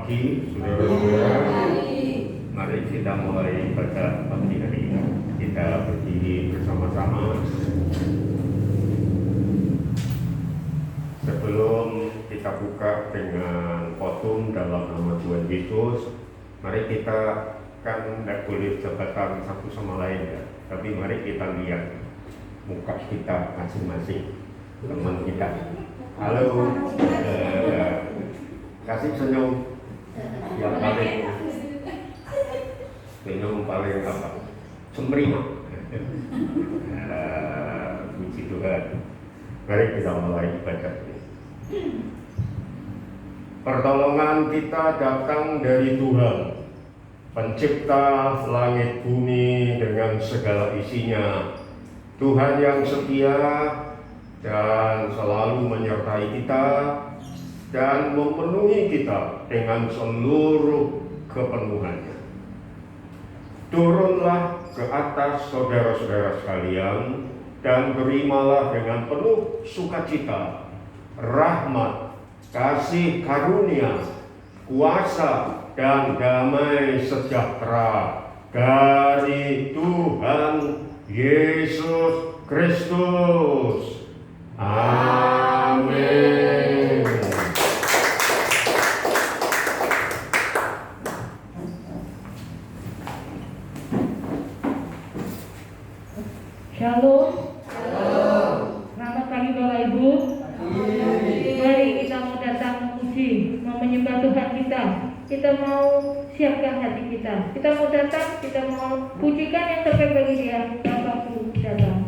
pagi, saudara-saudara. Mari kita mulai pada pagi hari ini. Kita berdiri bersama-sama. Sebelum kita buka dengan khotbah dalam nama Tuhan Yesus, mari kita kan tidak boleh jabatan satu sama lain ya. Tapi mari kita lihat muka kita masing-masing, teman kita. Halo, kasih senyum yang paling apa? Cemberima. Puji Tuhan. Mari kita mulai ibadah ini. Pertolongan kita datang dari Tuhan, Pencipta langit bumi dengan segala isinya. Tuhan yang setia dan selalu menyertai kita dan memenuhi kita dengan seluruh kepenuhannya. Turunlah ke atas saudara-saudara sekalian dan terimalah dengan penuh sukacita rahmat, kasih karunia, kuasa dan damai sejahtera dari Tuhan Yesus Kristus. Amin. Shalom. Selamat pagi Bapak Ibu. Mari kita mau datang memuji, mau menyembah Tuhan kita. Kita mau siapkan hati kita. Kita mau datang, kita mau pujikan yang terbaik bagi Dia. Bapak Ibu datang.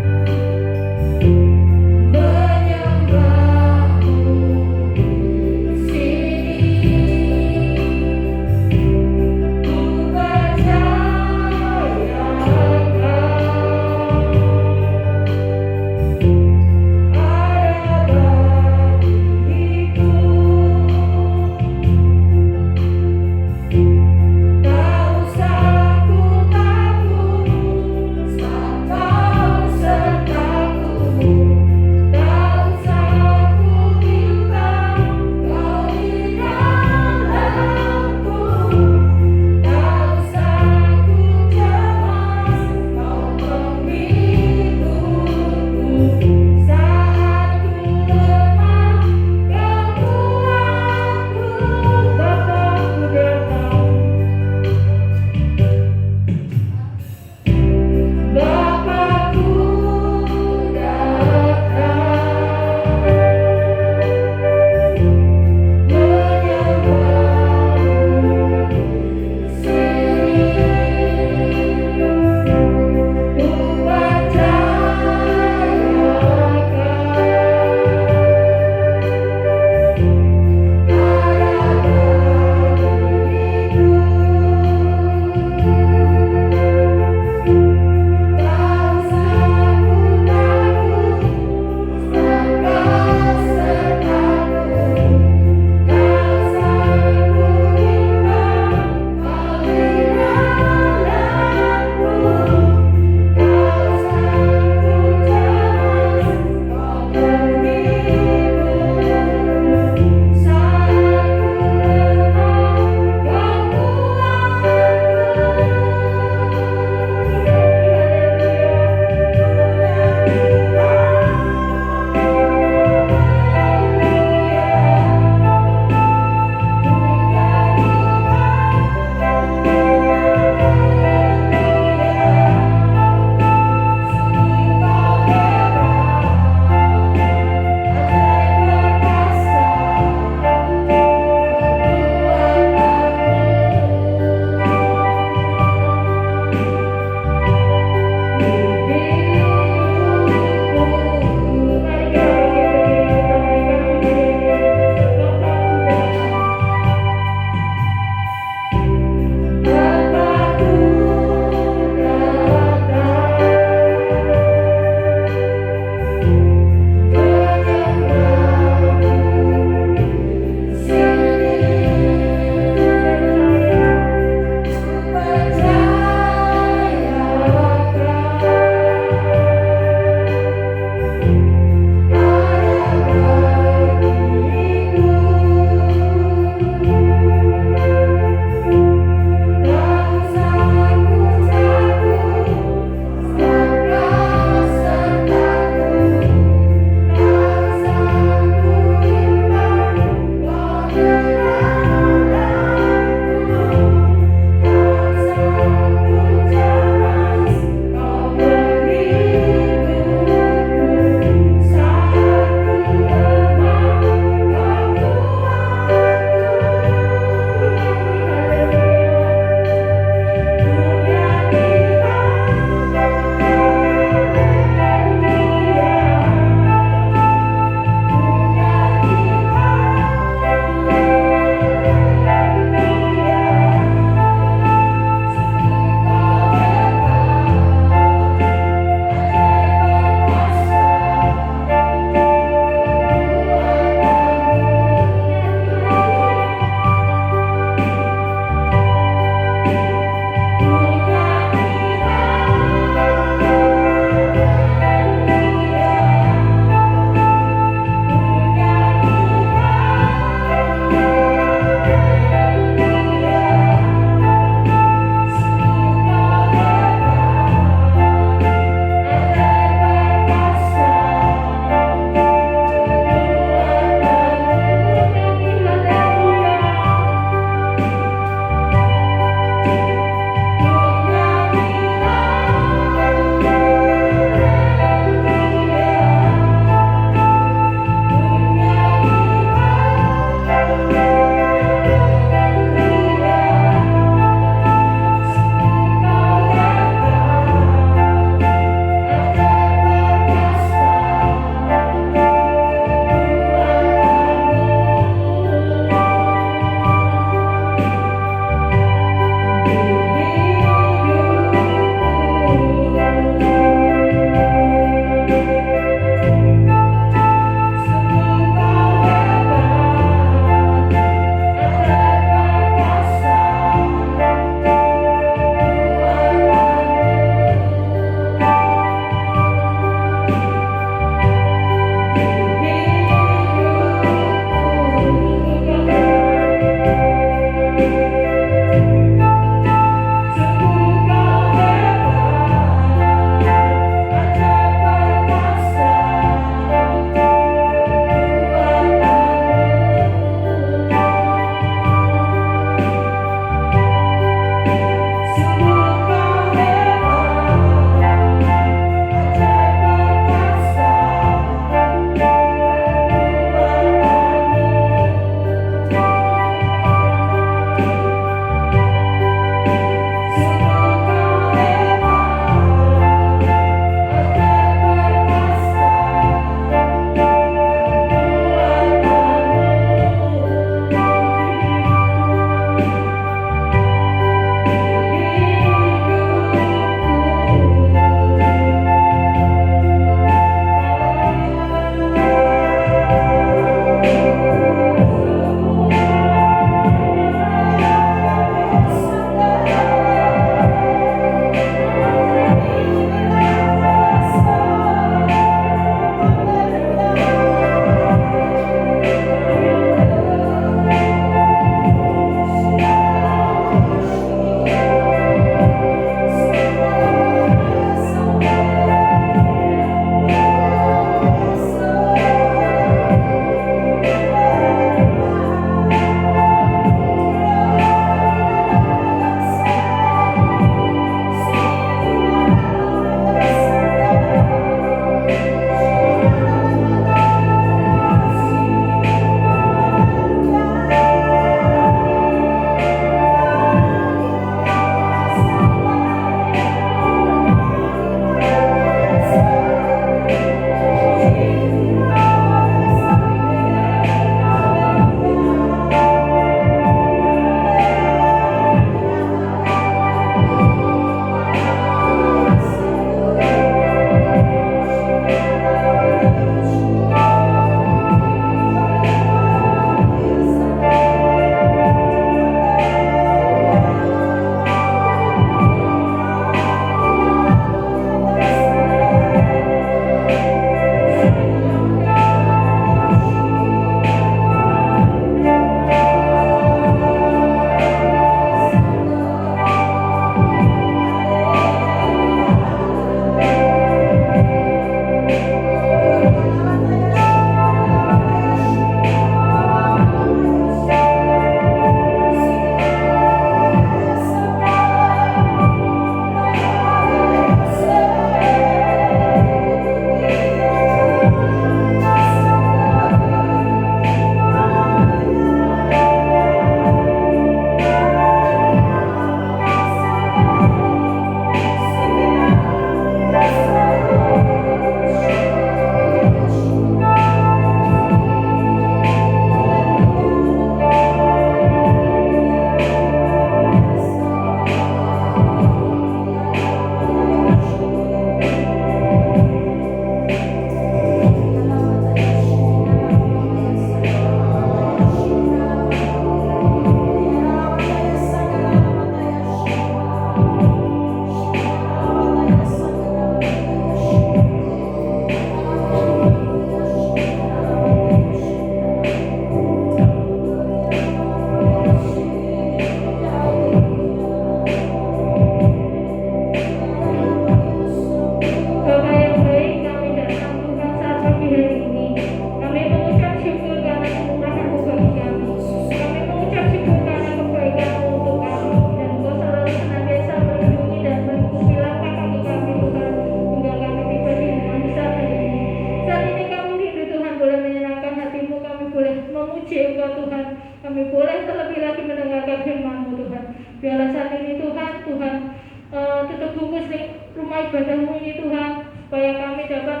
bunyi Tuhan, supaya kami dapat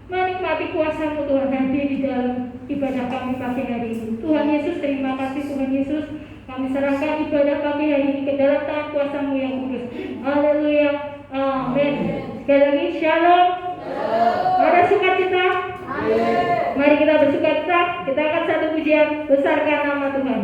menikmati kuasa-Mu Tuhan hadir di dalam ibadah kami pagi hari ini. Tuhan Yesus, terima kasih Tuhan Yesus. Kami serahkan ibadah kami hari ini ke dalam tangan kuasa-Mu yang kudus. Haleluya. Amin. Sekali lagi, shalom. Ada sukacita? Mari kita bersukacita. Kita akan satu pujian, besarkan nama Tuhan.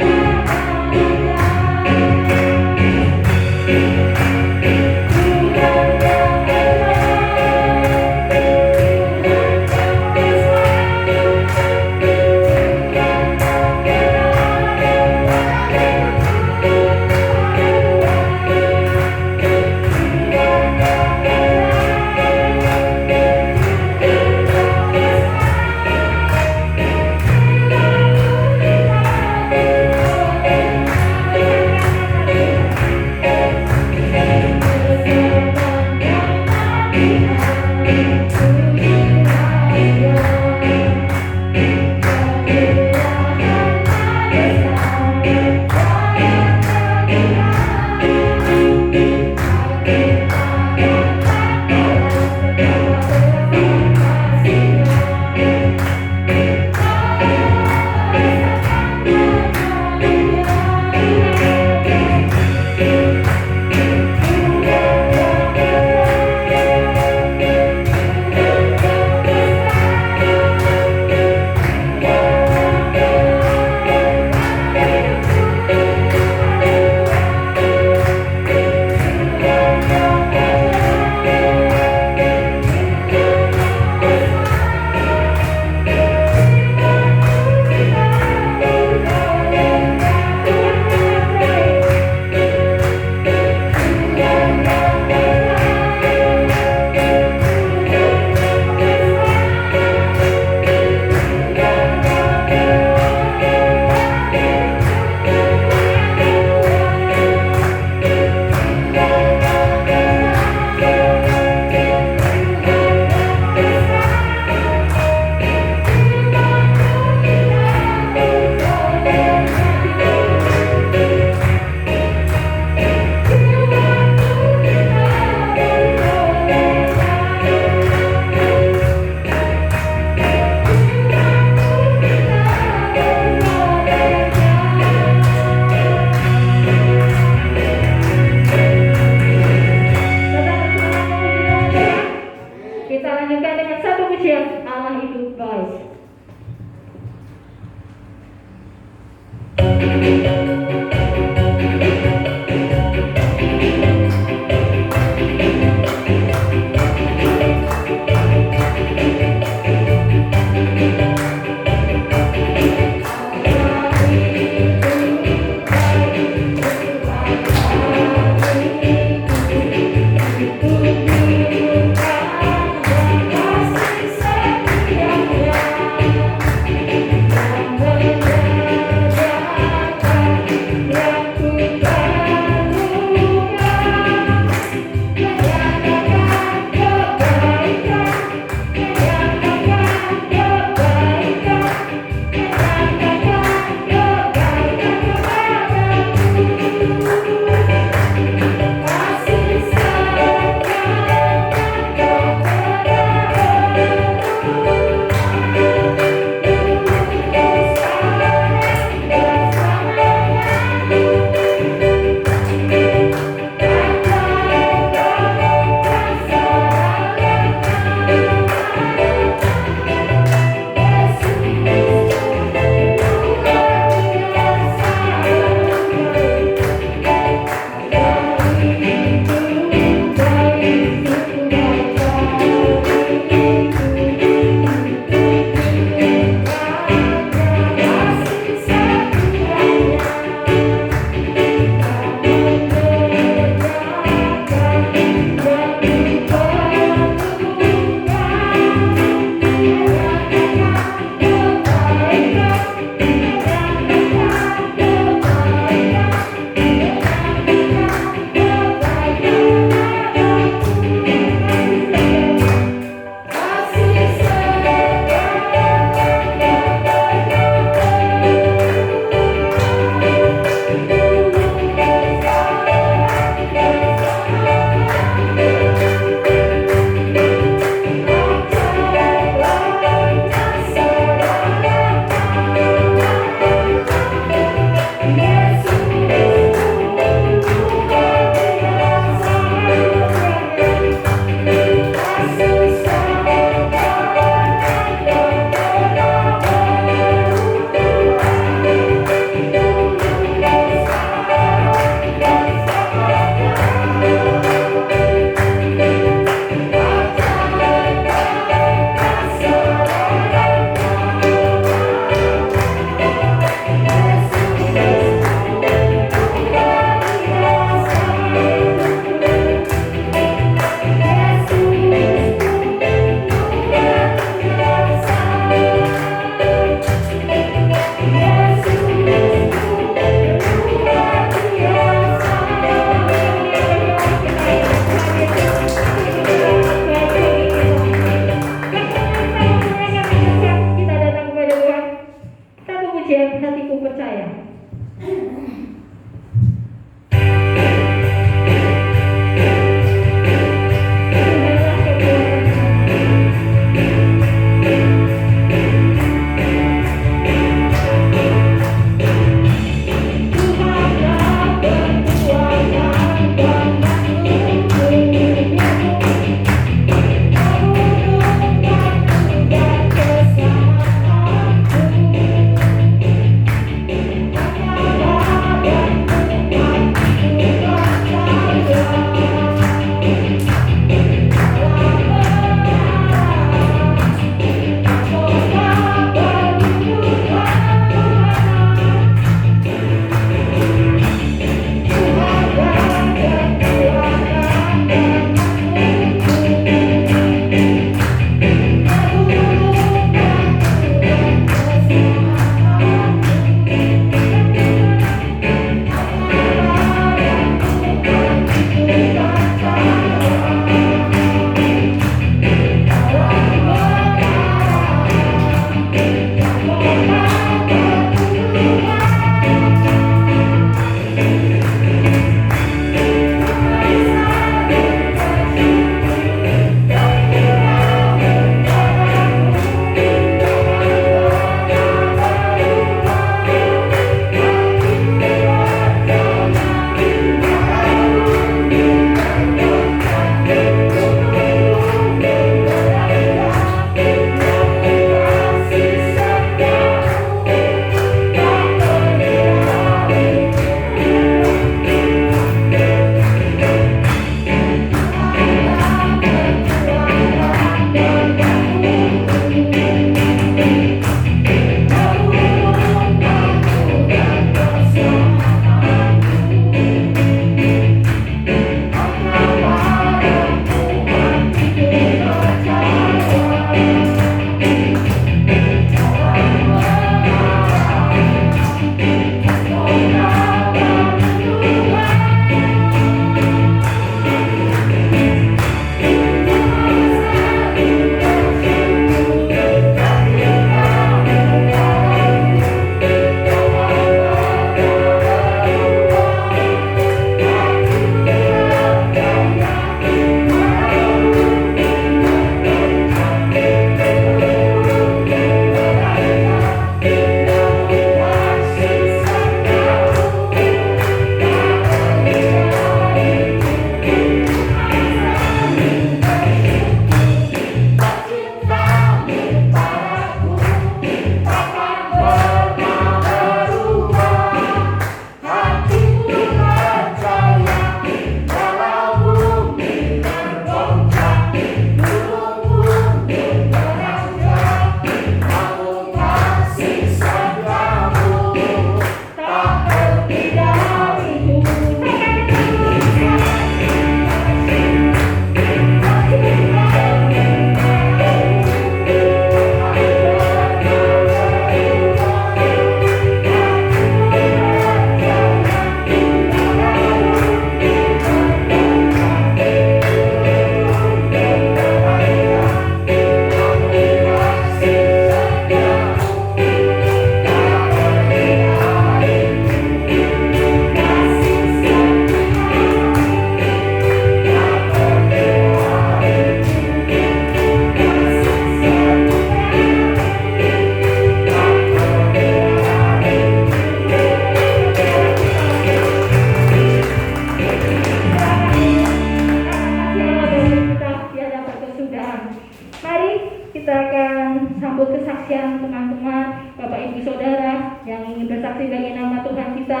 kita akan sambut kesaksian teman-teman, Bapak Ibu Saudara yang ingin bersaksi bagi nama Tuhan kita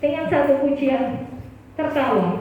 dengan satu pujian tertawa.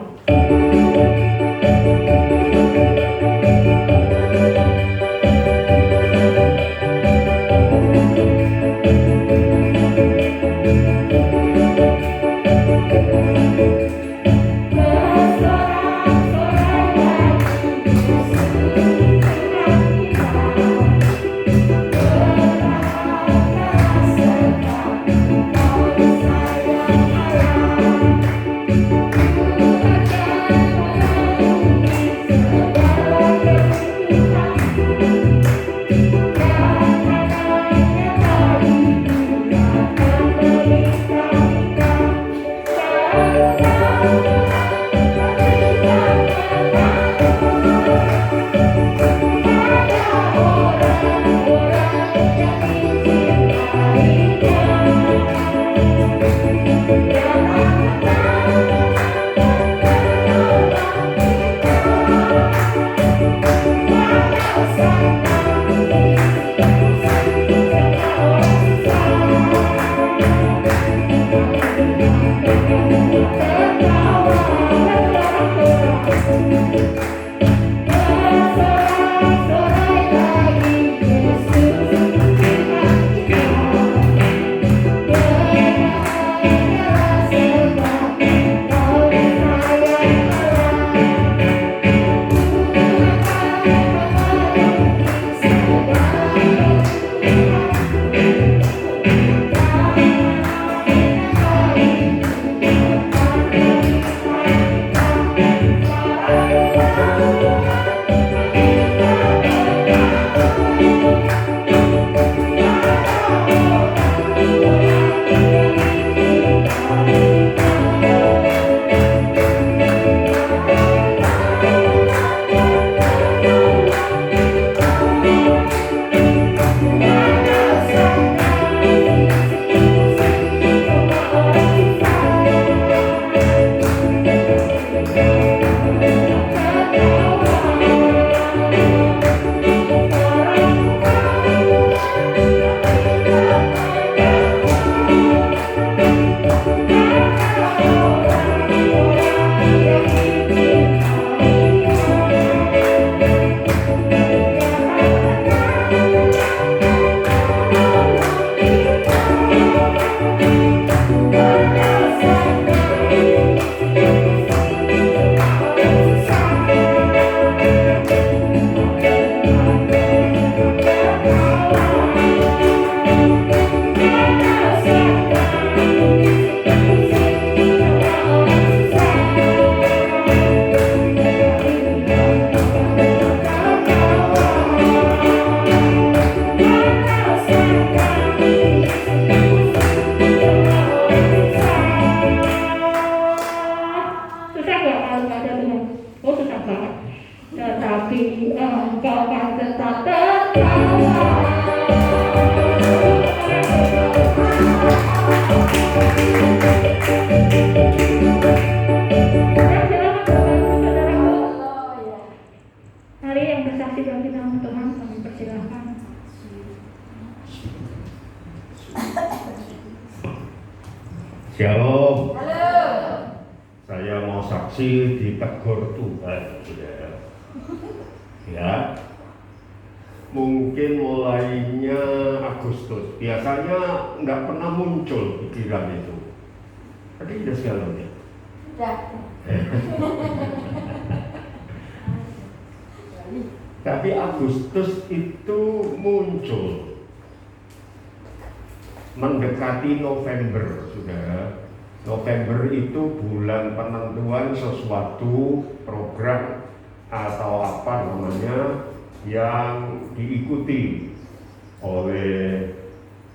Shalom. Halo. Saya mau saksi ditegur Tuhan, saudara. Ya. Mungkin mulainya Agustus. Biasanya nggak pernah muncul pikiran itu. Tadi udah shalom ya? Sudah. Tapi Agustus itu muncul mendekati November, saudara. November itu bulan penentuan sesuatu program atau apa namanya yang diikuti oleh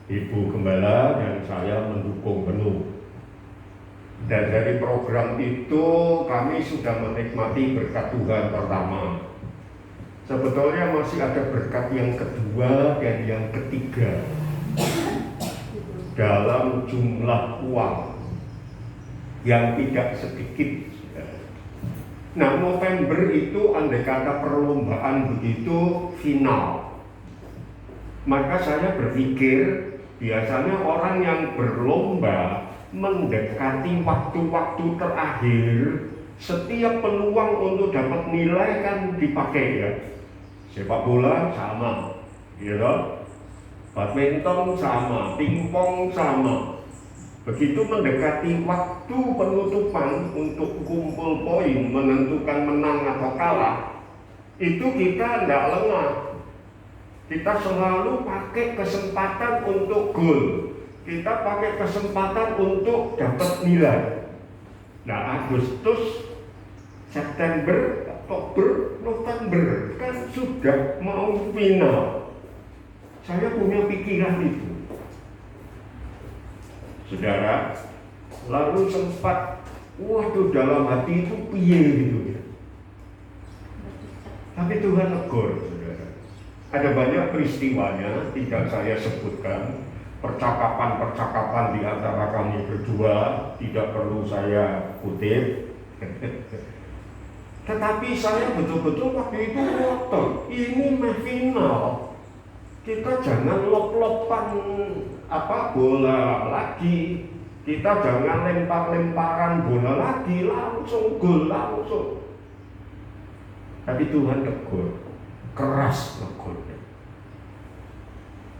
Ibu Gembala dan saya mendukung penuh. Dan dari program itu kami sudah menikmati berkat Tuhan pertama. Sebetulnya masih ada berkat yang kedua dan yang ketiga dalam jumlah uang yang tidak sedikit. Nah, November itu andai kata perlombaan begitu final. Maka saya berpikir biasanya orang yang berlomba mendekati waktu-waktu terakhir, setiap peluang untuk dapat nilai kan dipakai ya. Sepak bola sama, gitu. Badminton sama, pingpong sama. Begitu mendekati waktu penutupan untuk kumpul poin, menentukan menang atau kalah, itu kita tidak lengah. Kita selalu pakai kesempatan untuk gol. Kita pakai kesempatan untuk dapat nilai. Nah, Agustus, September, Oktober, November kan sudah mau final. Saya punya pikiran itu. Saudara, lalu sempat, waduh dalam hati itu piye gitu ya. Tapi Tuhan negur, saudara. Ada banyak peristiwanya, tidak saya sebutkan. Percakapan-percakapan di antara kami berdua tidak perlu saya kutip. Tetapi saya betul-betul waktu itu ngotot, ini mah final. Kita jangan lop-lopan bola lagi. Kita jangan lempar-lemparan bola lagi, langsung gol langsung. Tapi Tuhan tegur, keras tegur.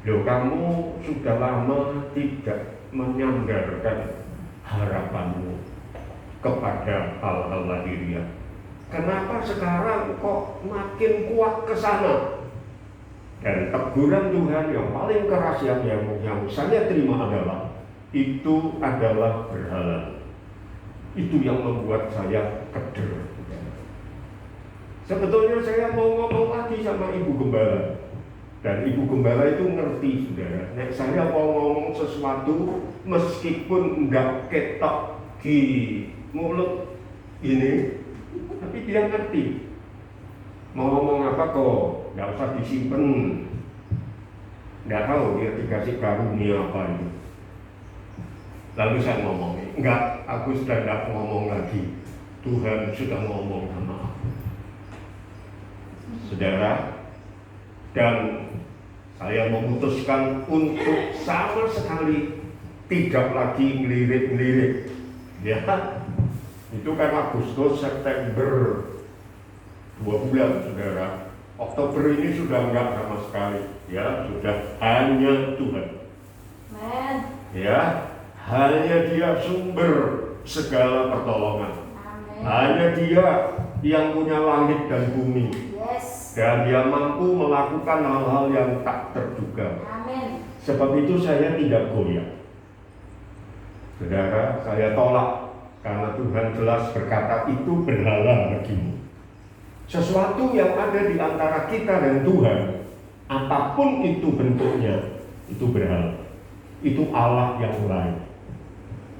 Loh, kamu sudah lama tidak menyandarkan harapanmu kepada hal-hal lahiriah. Kenapa sekarang kok makin kuat ke sana? Dan teguran Tuhan yang paling keras yang saya terima adalah itu adalah berhala. Itu yang membuat saya keder. Sebetulnya saya mau ngomong lagi sama Ibu Gembala. Dan Ibu Gembala itu ngerti, saudara. Nek saya mau ngomong sesuatu meskipun enggak ketok di mulut ini, tapi dia ngerti. Mau ngomong apa kok, enggak usah disimpen. Enggak tahu dia dikasih karunia apa ini. Lalu saya ngomong, enggak, aku sudah enggak ngomong lagi. Tuhan sudah ngomong sama aku. Saudara, dan saya memutuskan untuk sama sekali tidak lagi ngelirik-ngelirik. Ya, itu kan Agustus, September, 2 bulan, saudara. Oktober ini sudah enggak sama sekali. Ya, sudah hanya Tuhan. Amen. Ya, hanya Dia sumber segala pertolongan. Amen. Hanya Dia yang punya langit dan bumi. Yes. Dan Dia mampu melakukan hal-hal yang tak terduga. Amin. Sebab itu saya tidak goyah. Saudara, saya tolak karena Tuhan jelas berkata itu berhala bagimu. Sesuatu yang ada di antara kita dan Tuhan, apapun itu bentuknya, itu berhala. Itu Allah yang lain.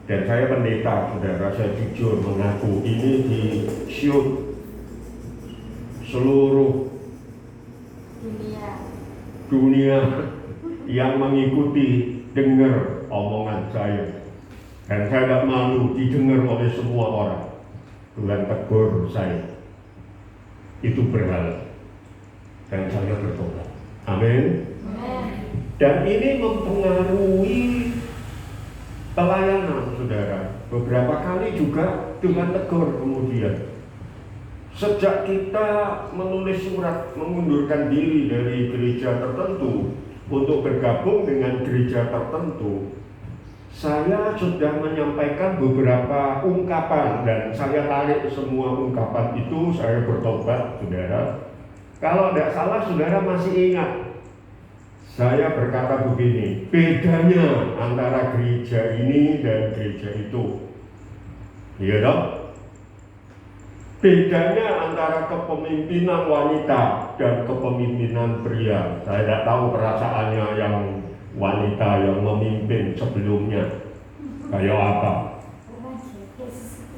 Dan saya pendeta, saudara, saya jujur mengaku ini di shoot seluruh dunia yang mengikuti dengar omongan saya. Dan saya tidak malu didengar oleh semua orang. Tuhan tegur saya. Itu berhala. Dan saya bertobat. Amin. Dan ini mempengaruhi pelayanan, saudara. Beberapa kali juga Tuhan tegur kemudian. Sejak kita menulis surat mengundurkan diri dari gereja tertentu untuk bergabung dengan gereja tertentu, saya sudah menyampaikan beberapa ungkapan dan saya tarik semua ungkapan itu, saya bertobat, saudara. Kalau tidak salah, saudara masih ingat, saya berkata begini, bedanya antara gereja ini dan gereja itu. Iya dong? Bedanya antara kepemimpinan wanita dan kepemimpinan pria. Saya tidak tahu perasaannya yang wanita yang memimpin sebelumnya kayak apa.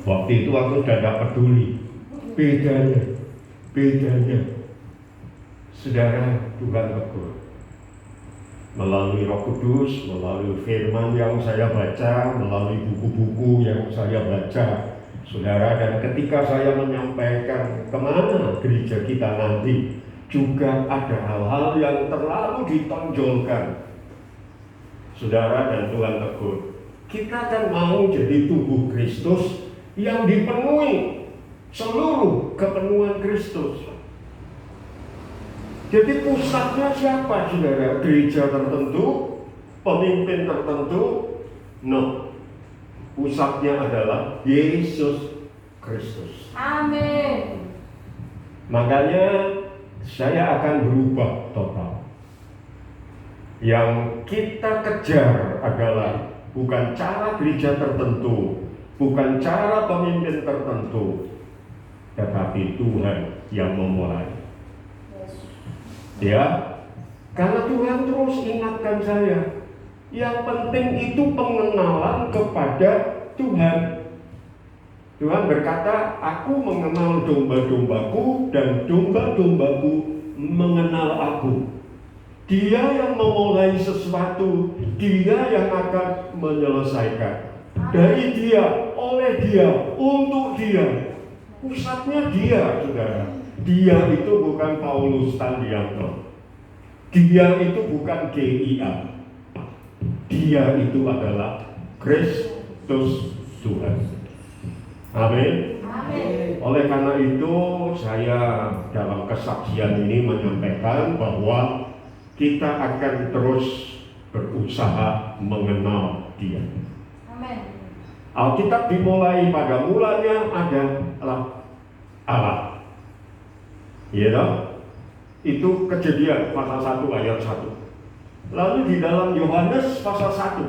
Waktu itu aku sudah tidak peduli. Bedanya. Saudara, Tuhan tegur. Melalui Roh Kudus, melalui firman yang saya baca, melalui buku-buku yang saya baca. Saudara, dan ketika saya menyampaikan kemana gereja kita nanti, juga ada hal-hal yang terlalu ditonjolkan. Saudara dan Tuhan tegur, kita kan mau jadi tubuh Kristus yang dipenuhi seluruh kepenuhan Kristus. Jadi pusatnya siapa, saudara? Gereja tertentu, pemimpin tertentu? No. Pusatnya adalah Yesus Kristus. Amin. Makanya saya akan berubah total. Yang kita kejar adalah bukan cara gereja tertentu, bukan cara pemimpin tertentu, tetapi Tuhan yang memulai. Ya, karena Tuhan terus ingatkan saya, yang penting itu pengenalan kepada Tuhan. Tuhan berkata, aku mengenal domba-dombaku dan domba-dombaku mengenal aku. Dia yang memulai sesuatu, dia yang akan menyelesaikan. Dari dia, oleh dia, untuk dia. Pusatnya dia, saudara. Dia itu bukan Paulus Tandianto. Dia itu bukan GIA. Dia itu adalah Kristus Tuhan. Amin. Amin. Oleh karena itu, saya dalam kesaksian ini menyampaikan bahwa kita akan terus berusaha mengenal Dia. Amin. Alkitab dimulai pada mulanya adalah Allah. Ya, itu Kejadian pasal 1 ayat 1. Lalu di dalam Yohanes pasal 1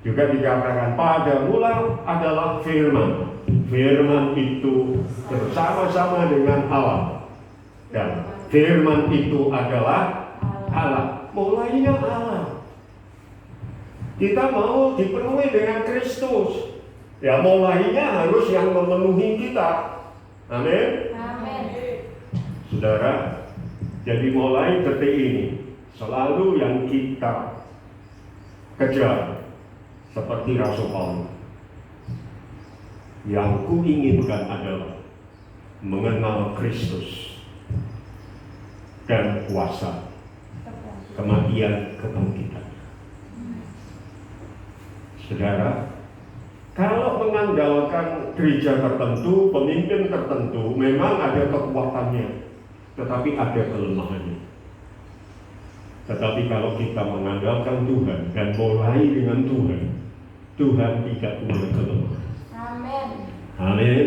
juga dikatakan pada mula adalah firman. Firman itu bersama-sama dengan Allah. Dan firman itu adalah Allah. Mulainya Allah. Kita mau dipenuhi dengan Kristus. Ya, mulainya harus yang memenuhi kita. Amin. Amin. Saudara, jadi mulai detik ini selalu yang kita kejar seperti Rasul Paulus. Yang kuinginkan adalah mengenal Kristus dan kuasa kematian kebangkitan. Saudara, kalau mengandalkan gereja tertentu, pemimpin tertentu, memang ada kekuatannya, tetapi ada kelemahannya. Tetapi kalau kita mengandalkan Tuhan dan mulai dengan Tuhan, Tuhan tidak punya kelemahan. Amin. Amin.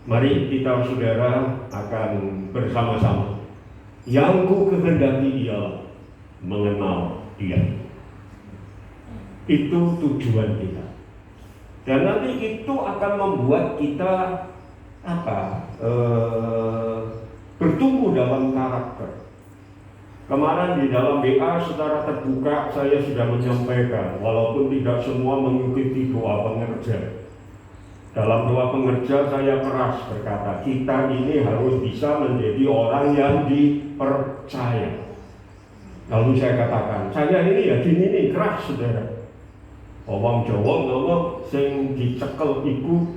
Mari kita, saudara, akan bersama-sama. Yang ku kehendaki ialah mengenal Dia. Itu tujuan kita. Dan nanti itu akan membuat kita bertumbuh dalam karakter. Kemarin di dalam BA secara terbuka saya sudah menyampaikan, walaupun tidak semua mengikuti doa pengerja. Dalam doa pengerja saya keras berkata, kita ini harus bisa menjadi orang yang dipercaya. Lalu saya katakan, saya ini ya gini nih, keras, saudara. Wong Jawa ngomong sing dicekel iku,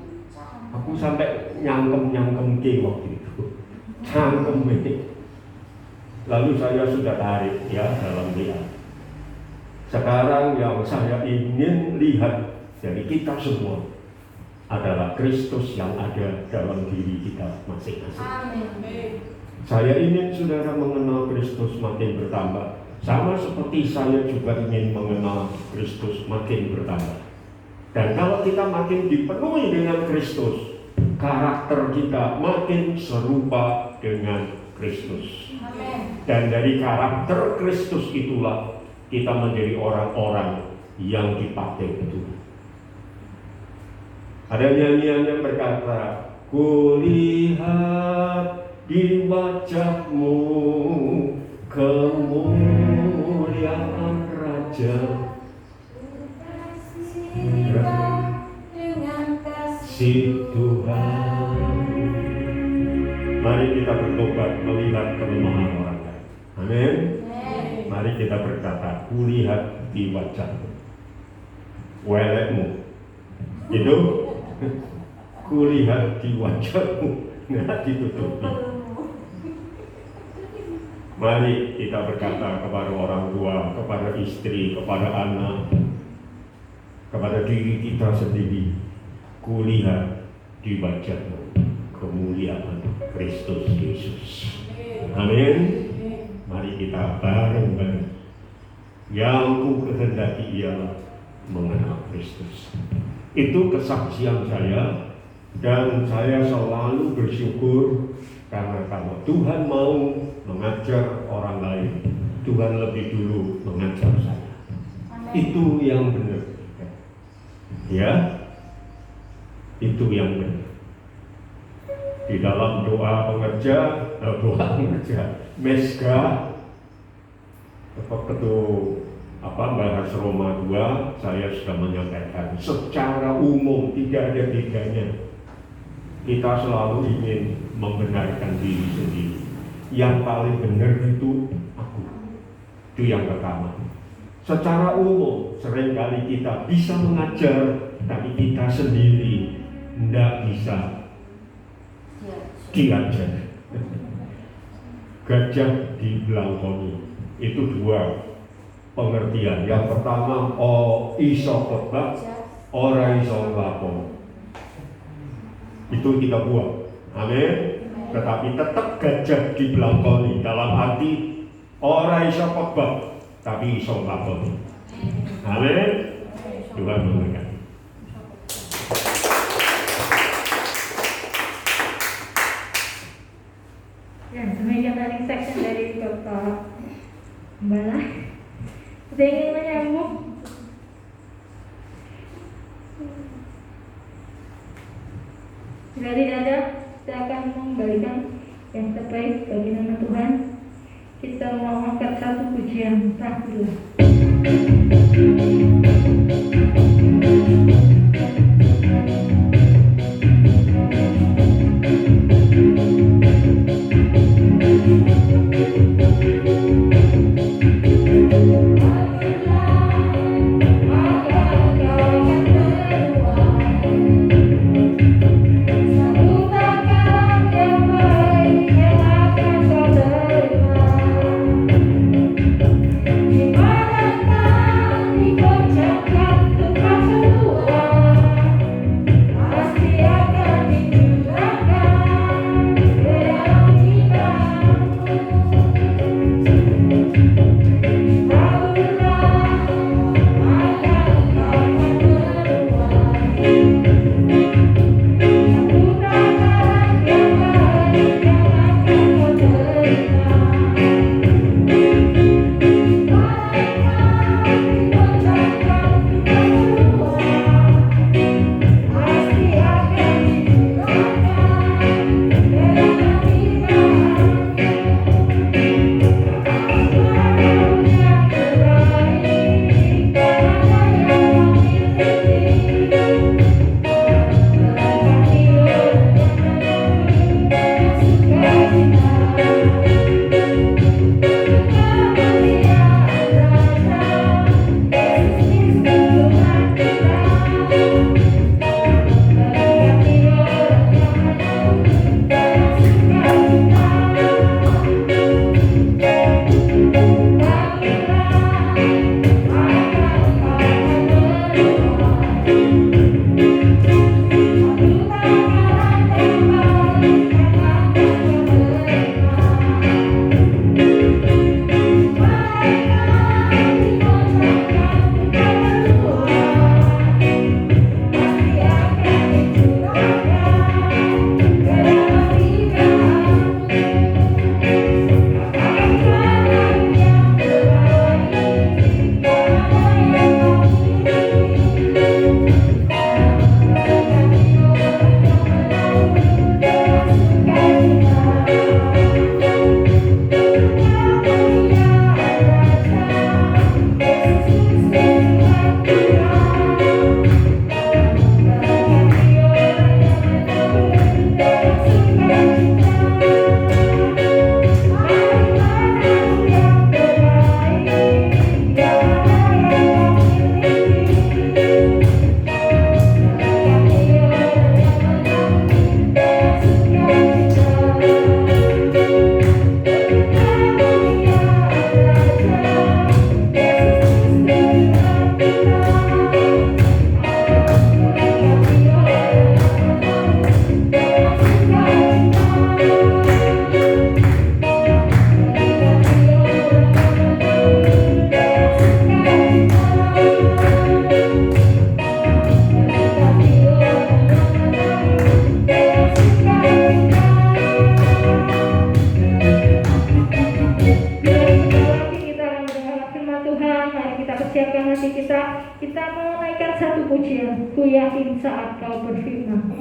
aku sampai nyangkem waktu itu. Cangkem ini. Lalu saya sudah tarik ya dalam dia. Sekarang yang saya ingin lihat dari kita semua adalah Kristus yang ada dalam diri kita masing-masing. Amin. Saya ingin saudara mengenal Kristus makin bertambah. Sama seperti saya juga ingin mengenal Kristus makin bertambah. Dan kalau kita makin dipenuhi dengan Kristus, karakter kita makin serupa dengan Kristus. Amin. Dan dari karakter Kristus itulah kita menjadi orang-orang yang dipakai betul. Ada nyanyian yang berkata, kulihat di wajahmu kemuliaan Raja, dengan kasih Tuhan. Mari kita bertobat melihat kelemahan orang lain. Amin. Mari kita berkata, kulihat di wajahmu, welekmu, itu kulihat di wajahmu, nggak ditutupi. Mari kita berkata kepada orang tua, kepada istri, kepada anak, kepada diri kita sendiri, kulihat di wajahmu kemuliaan Kristus Yesus. Amin. Mari kita bareng-bareng. Yang ku kehendaki ialah mengenal Kristus. Itu kesaksian saya, dan saya selalu bersyukur karena kalau Tuhan mau mengajar orang lain, Tuhan lebih dulu mengajar saya. Itu yang benar. Ya, itu yang benar. Di dalam doa pengerja, Mesga, bahas Roma 2, saya sudah menyampaikan secara umum tidak ada bedanya. Kita selalu ingin membenarkan diri sendiri. Yang paling benar itu aku. Itu yang pertama. Secara umum seringkali kita bisa mengajar, tapi kita sendiri tidak bisa diajar. Gajah di belangkoni. Itu dua pengertian. Yang pertama, iso khotbah, ora iso nglakoni. Itu kita buat. Amin. Tetapi tetap gajah di belangkoni, dalam arti ora iso khotbah tapi iso nglakoni. Amin. Tuhan memberkati. Ya, demikian tadi section dari Bapak Mbala. Ada yang ingin menyambung? Jika tidak ada, saya akan mengembalikan yang terbaik bagi nama Tuhan. Kita mau angkat satu pujian terakhir. Di mana kami kocakkan siapkan hati kita. Kita mau naikkan satu pujian. Ku yakin saat kau berfirman.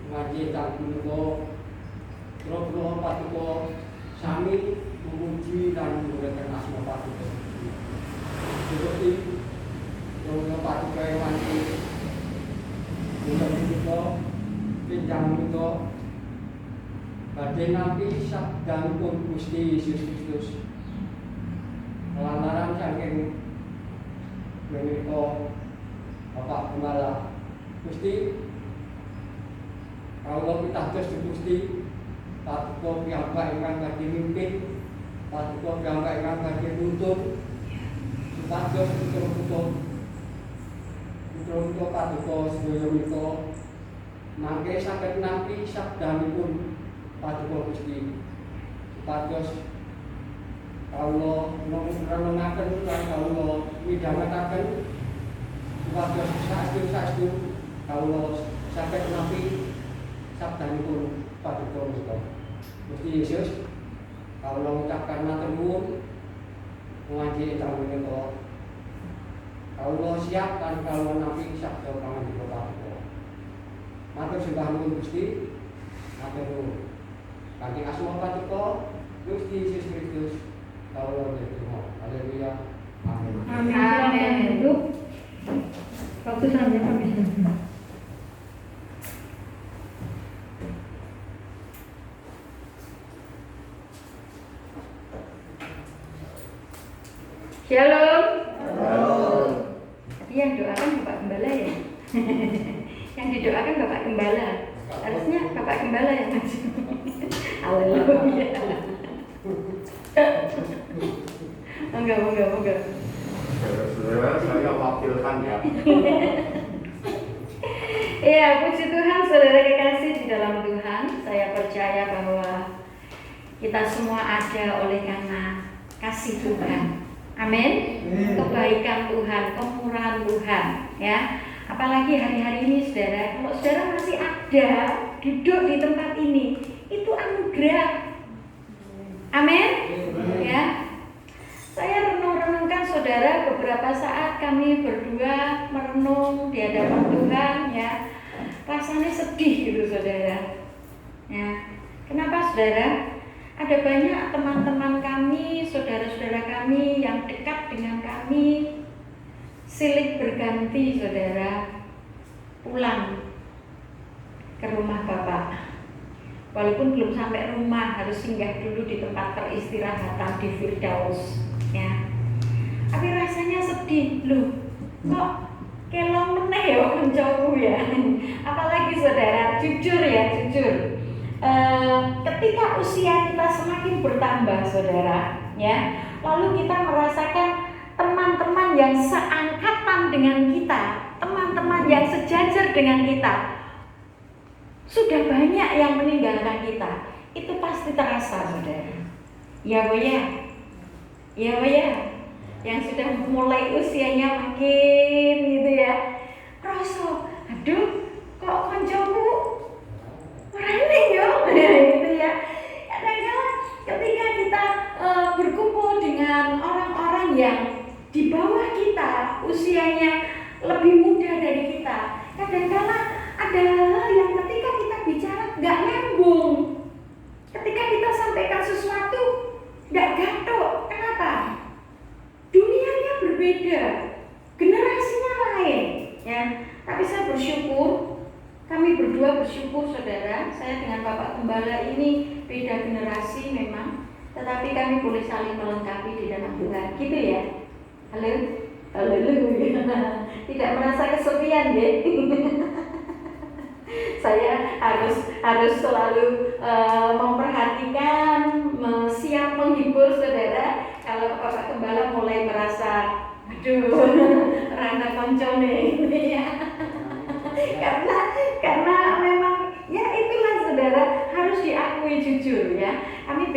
ngaji tentang menika kira-kira patuko sami memuji dan menggunakan asma patuko. Seperti kira-kira patuko yang nanti menika pinjam menika badhe nampi sabdanipun Gusti Yesus Kristus. Lantaran saking menika Bapak Gembala Gusti kawula pitados Gusti patuko piyambak ingkang badhe mimpin patuko piyambak ingkang badhe nuntun supados putra-putra patuko sedaya menika mangke saged nampi sabdanipun patuko Gusti supados kawula renungaken lan kawula midhangetaken supados saestu kawula saged nampi sabdanipun patuko menika. Gusti Yesus kawula ngucapkan matur nuwun ngaji ingkang menika. Kawula siap lan kawula nampi sabda pangandika patuko. Matur sembah nuwun Gusti. Matur nuwun. Kanthi asma patuko Gusti Yesus Kristus kawula nyuwun. Haleluya. Amin. Amin. Amin. Duduk. Waktu saja habis. Shalom. Shalom. Yang doakan Bapak Gembala ya. Yang didoakan Bapak Gembala. Harusnya Bapak Gembala yang maju. Haleluya. Enggak. Saudara, saya wakilkan ya. Iya, puji Tuhan, saudara kekasih di dalam Tuhan. Saya percaya bahwa kita semua ada oleh karena kasih Tuhan. Amin. Kebaikan Tuhan, kemurahan Tuhan, ya. Apalagi hari-hari ini, saudara, kalau saudara masih ada duduk di tempat ini, itu anugerah. Amin. Ya. Saya renungkan saudara, beberapa saat kami berdua merenung di hadapan Tuhan, ya. Rasanya sedih gitu, saudara. Ya. Kenapa, saudara? Ada banyak teman-teman kami, saudara-saudara kami yang dekat dengan kami silih berganti, saudara, pulang ke rumah Bapak. Walaupun belum sampai rumah, harus singgah dulu di tempat peristirahatan di Firdaus, ya. Tapi rasanya sedih, loh, kok kelong meneh ya koncoku ya. Apalagi saudara, jujur ya, jujur. Ketika usia kita semakin bertambah, saudara, ya, lalu kita merasakan teman-teman yang seangkatan dengan kita, teman-teman yang sejajar dengan kita, sudah banyak yang meninggalkan kita. Itu pasti terasa, saudara. Ya, yang sudah mulai usianya makin gitu ya. Rasa, aduh, kok koncoku rene yo, gitu ya. Kadang-kadang ketika kita berkumpul dengan orang-orang yang di bawah kita, usianya lebih muda dari kita, kadang-kadang ada hal yang ketika kita bicara nggak nyambung. Ketika kita sampaikan sesuatu nggak gatok. Kenapa? Dunianya berbeda, generasinya lain, ya. Tapi saya bersyukur. Kami berdua bersyukur, saudara. Saya dengan Bapak Gembala ini beda generasi memang, tetapi kami boleh saling melengkapi di dalam Tuhan, gitu ya. Haleluya. Tidak merasa kesepian, ya. Saya harus selalu memperhatikan, siap menghibur saudara. Kalau Bapak Gembala mulai merasa, aduh, rana koncone, ya. Karena memang ya itulah saudara, harus diakui jujur ya. Kami